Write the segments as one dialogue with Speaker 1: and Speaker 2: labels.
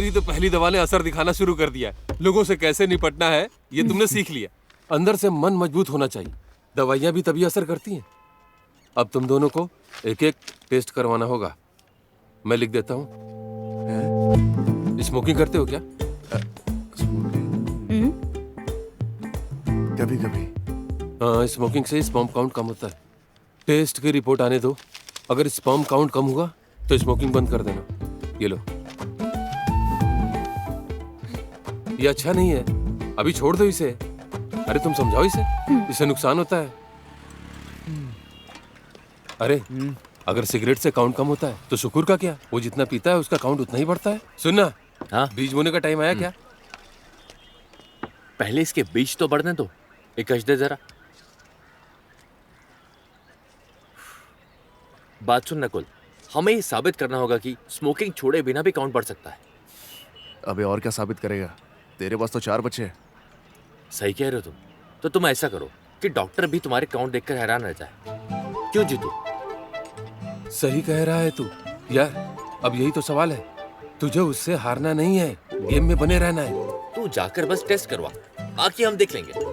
Speaker 1: मेरी तो पहली दवा ने असर दिखाना शुरू कर दिया है। लोगों से कैसे निपटना है ये तुमने सीख लिया। अंदर से मन मजबूत होना चाहिए। दवाइयाँ भी तभी असर करती हैं। अब तुम दोनों को एक एक टेस्ट करवाना होगा। मैं लिख देता हूँ। स्मोकिंग करते हो क्या?
Speaker 2: कभी कभी।
Speaker 1: हाँ, स्मोकिंग से स्पर्म काउंट कम होता है। टेस्ट की रिपोर्ट आने दो। अगर स्पर्म काउंट कम हुआ तो स्मोकिंग बंद कर देना। ये लो। ये अच्छा नहीं है, अभी छोड़ दो इसे। अरे तुम समझाओ इसे, इससे नुकसान होता है। अरे अगर सिगरेट से काउंट कम होता है तो शुक्र का क्या, वो जितना पीता है उसका काउंट उतना ही बढ़ता है। सुनना,
Speaker 3: हाँ?
Speaker 1: बीज बोने का टाइम आया क्या?
Speaker 3: पहले इसके बीज तो बढ़ने दो। एक कश दे जरा। बात सुन नकुल, हमें ये साबित करना होगा कि स्मोकिंग छोड़े बिना भी काउंट बढ़ सकता है।
Speaker 2: अबे और क्या साबित करेगा? तेरे पास तो 4 बच्चे हैं।
Speaker 3: सही कह रहे हो तुम। तो तुम ऐसा करो कि डॉक्टर भी तुम्हारे काउंट देखकर हैरान रह जाए। क्यों जीतू?
Speaker 1: सही कह रहा है तू यार। अब यही तो सवाल है, तुझे उससे हारना नहीं है, गेम में बने रहना है।
Speaker 3: तू जाकर बस टेस्ट करवा, बाकी हम देख लेंगे।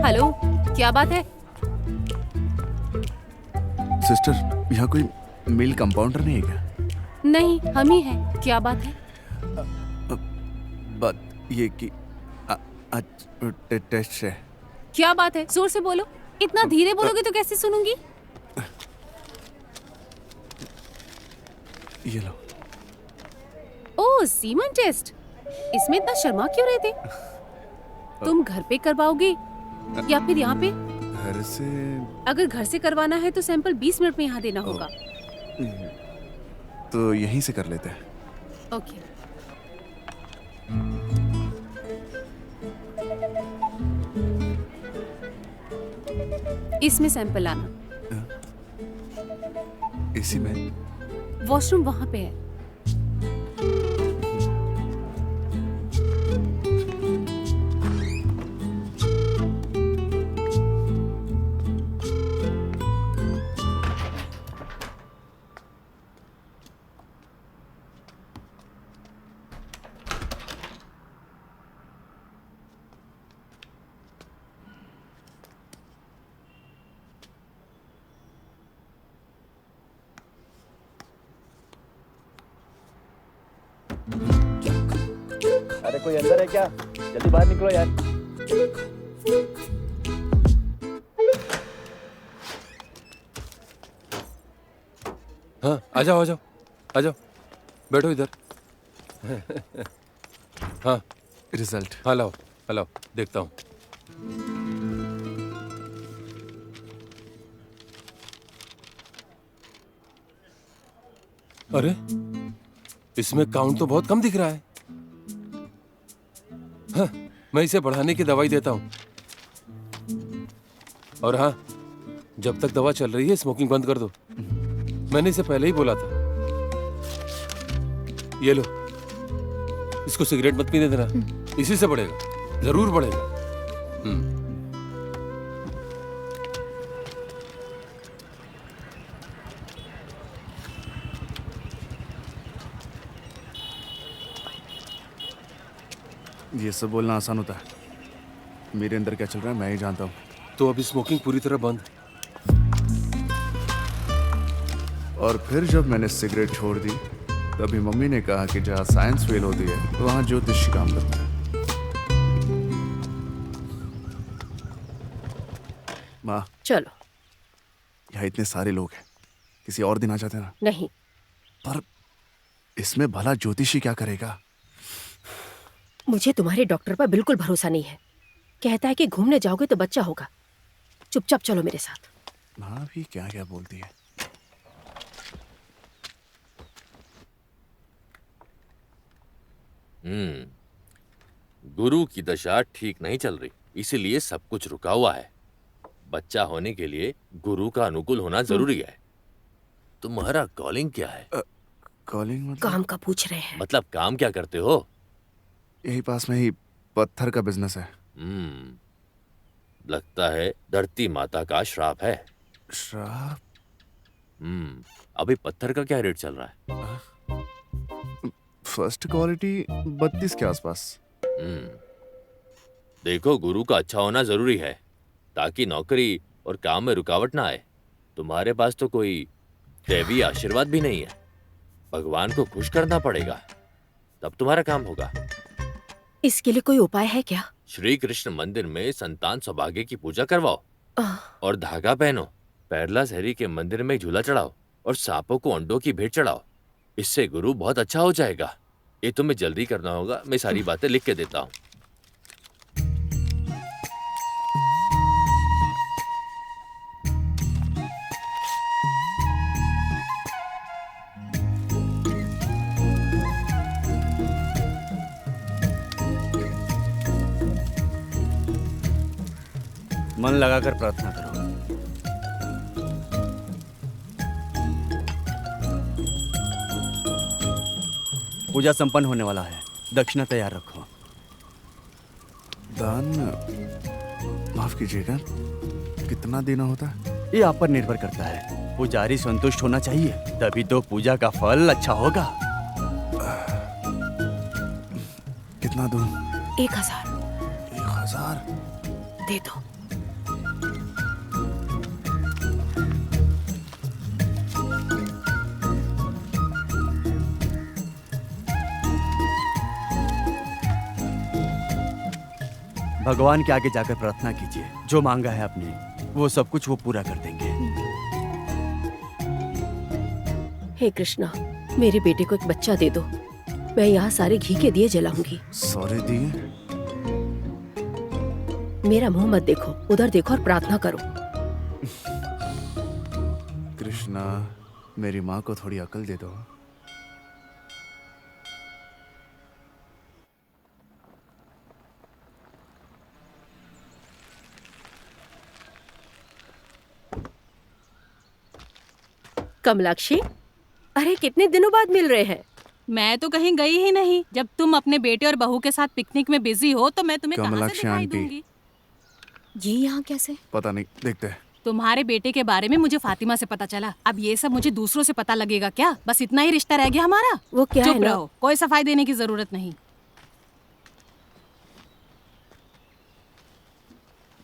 Speaker 4: हेलो, क्या बात है?
Speaker 2: सिस्टर, यहाँ कोई मिल कंपाउंडर नहीं है क्या?
Speaker 4: नहीं, हम ही हैं। क्या बात है?
Speaker 2: बात ये कि आज टेस्ट है।
Speaker 4: क्या बात है? जोर से बोलो। इतना धीरे बोलोगे तो कैसे सुनूंगी?
Speaker 2: ये लो।
Speaker 4: ओह, सीमन टेस्ट। इसमें इतना शर्मा क्यों रहे थे? तुम घर पे करवाओगे या फिर यहाँ पे?
Speaker 2: घर से।
Speaker 4: अगर घर से करवाना है तो सैंपल 20 मिनट में यहाँ देना होगा।
Speaker 2: तो यहीं से कर लेते हैं।
Speaker 4: ओके। इसमें सैंपल लाना।
Speaker 2: इसी में?
Speaker 4: वॉशरूम वहाँ पे है।
Speaker 5: अरे कोई अंदर है क्या? जल्दी बाहर निकलो यार।
Speaker 1: हाँ, आ जाओ आ जाओ आ जाओ, बैठो इधर। हाँ
Speaker 2: रिजल्ट।
Speaker 1: हाँ, लाओ लाओ, देखता हूँ। अरे इसमें काउंट तो बहुत कम दिख रहा है। हाँ, मैं इसे बढ़ाने की दवाई देता हूँ। और हाँ, जब तक दवा चल रही है स्मोकिंग बंद कर दो। मैंने इसे पहले ही बोला था। ये लो, इसको सिगरेट मत पीने देना, इसी से बढ़ेगा, जरूर बढ़ेगा।
Speaker 2: ये सब बोलना आसान होता है। मेरे अंदर क्या चल रहा है मैं ही जानता हूँ।
Speaker 1: तो अभी स्मोकिंग पूरी तरह बंद।
Speaker 2: और फिर जब मैंने सिगरेट छोड़ दी तभी मम्मी ने कहा कि जहाँ साइंस फेल होती है वहाँ ज्योतिष काम करता है। माँ,
Speaker 6: चलो।
Speaker 2: यहाँ इतने सारे लोग हैं, किसी और दिन आ जाते ना।
Speaker 6: नहीं,
Speaker 2: पर इसमें भला ज्योतिषी क्या करेगा?
Speaker 6: मुझे तुम्हारे डॉक्टर पर बिल्कुल भरोसा नहीं है। कहता है कि घूमने जाओगे तो बच्चा होगा। चुपचाप चलो मेरे साथ।
Speaker 2: माँ भी क्या क्या बोलती है।
Speaker 3: गुरु की दशा ठीक नहीं चल रही, इसीलिए सब कुछ रुका हुआ है। बच्चा होने के लिए गुरु का अनुकूल होना जरूरी है। तुम्हारा कॉलिंग क्या है?
Speaker 2: कॉलिंग मतलब
Speaker 6: काम का पूछ रहे हैं।
Speaker 3: मतलब काम क्या करते हो?
Speaker 2: यही पास में ही पत्थर का बिजनेस है।
Speaker 3: लगता है धरती माता का श्राप है।
Speaker 2: श्राप?
Speaker 3: अभी पत्थर का क्या रेट चल रहा है?
Speaker 2: फर्स्ट क्वालिटी 32 के आसपास।
Speaker 3: देखो, गुरु का अच्छा होना जरूरी है ताकि नौकरी और काम में रुकावट ना आए। तुम्हारे पास तो कोई दैवी आशीर्वाद भी नहीं है। भगवान को खुश करना पड़ेगा, तब तुम्हारा काम होगा।
Speaker 6: इसके लिए कोई उपाय है क्या?
Speaker 3: श्री कृष्ण मंदिर में संतान सौभाग्य की पूजा करवाओ
Speaker 6: आह,
Speaker 3: और धागा पहनो। पैरलास हरी के मंदिर में झूला चढ़ाओ और सांपों को अंडों की भेंट चढ़ाओ। इससे गुरु बहुत अच्छा हो जाएगा। ये तुम्हें जल्दी करना होगा। मैं सारी बातें लिख के देता हूँ।
Speaker 7: मन लगाकर प्रार्थना करो। पूजा संपन्न होने वाला है। दक्षिणा तैयार रखो।
Speaker 2: दान माफ कीजिएगा, कितना देना होता है?
Speaker 7: ये आप पर निर्भर करता है। पुजारी संतुष्ट होना चाहिए, तभी तो पूजा का फल अच्छा होगा।
Speaker 2: कितना दूं?
Speaker 6: 1000
Speaker 2: 1000?
Speaker 6: दे दो।
Speaker 7: भगवान के आगे जाकर प्रार्थना कीजिए। जो मांगा है आपने, वो सब कुछ वो पूरा कर देंगे।
Speaker 6: हे कृष्णा, मेरे बेटे को एक बच्चा दे दो। मैं यहाँ सारे घी के दिए जलाऊंगी।
Speaker 2: सॉरी दिए?
Speaker 6: मेरा मुंह मत देखो, उधर देखो और प्रार्थना करो।
Speaker 2: कृष्णा, मेरी माँ को थोड़ी अकल दे दो।
Speaker 6: कमलाक्षी, अरे कितने दिनों बाद मिल रहे हैं।
Speaker 8: मैं तो कहीं गई ही नहीं। जब तुम अपने बेटे और बहू के साथ पिकनिक में बिजी हो तो मैं तुम्हें कहाँ से
Speaker 2: कमलाक्षी
Speaker 8: दिखाई
Speaker 2: आंटी।
Speaker 8: दूंगी?
Speaker 9: ये यहाँ कैसे?
Speaker 2: पता नहीं, देखते हैं।
Speaker 8: तुम्हारे बेटे के बारे में मुझे फातिमा से पता चला। अब ये सब मुझे दूसरों से पता लगेगा क्या? बस इतना ही रिश्ता रह गया हमारा।
Speaker 6: वो क्या है
Speaker 8: चुप
Speaker 6: ना,
Speaker 8: रहो, कोई सफाई देने की जरूरत नहीं।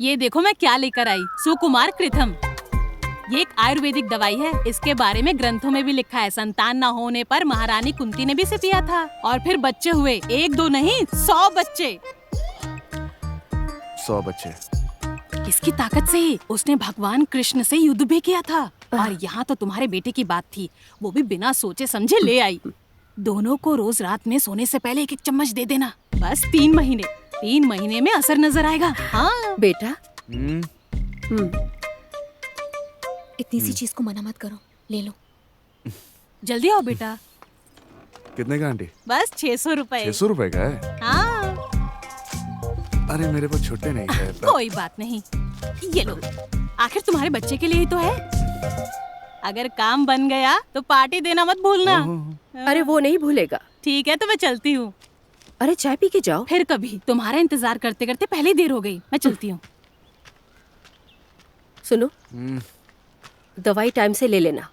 Speaker 8: ये देखो मैं क्या लेकर आई। सुकुमार कृथम। ये एक आयुर्वेदिक दवाई है। इसके बारे में ग्रंथों में भी लिखा है। संतान न होने पर महारानी कुंती ने भी इसे पिया था और फिर बच्चे हुए। 1-2 नहीं, 100 बच्चे।
Speaker 2: 100 बच्चे?
Speaker 8: इसकी ताकत से ही उसने भगवान कृष्ण से युद्ध भी किया था। और यहाँ तो तुम्हारे बेटे की बात थी, वो भी बिना सोचे समझे ले आई। दोनों को रोज रात में सोने से पहले 1-1 चम्मच दे देना। बस 3 महीने। 3 महीने में असर नजर आएगा। हाँ
Speaker 6: बेटा।
Speaker 9: इतनी सी चीज को मना मत करो, ले लो।
Speaker 8: जल्दी आओ बेटा।
Speaker 2: कितने का आंटी?
Speaker 8: बस 600 रुपए।
Speaker 2: 600 रुपए का है?
Speaker 8: हाँ
Speaker 2: अरे मेरे पास छुट्टे नहीं है।
Speaker 8: कोई बात नहीं, ये लो। आखिर तुम्हारे बच्चे के लिए ही तो है। अगर काम बन गया तो पार्टी देना मत भूलना।
Speaker 6: अरे वो नहीं भूलेगा।
Speaker 8: ठीक है तो मैं चलती हूँ।
Speaker 6: अरे चाय पी के जाओ।
Speaker 8: फिर कभी। तुम्हारा इंतजार करते करते पहले ही देर हो गई। मैं चलती हूँ।
Speaker 6: सुनो, दवाई टाइम से ले लेना।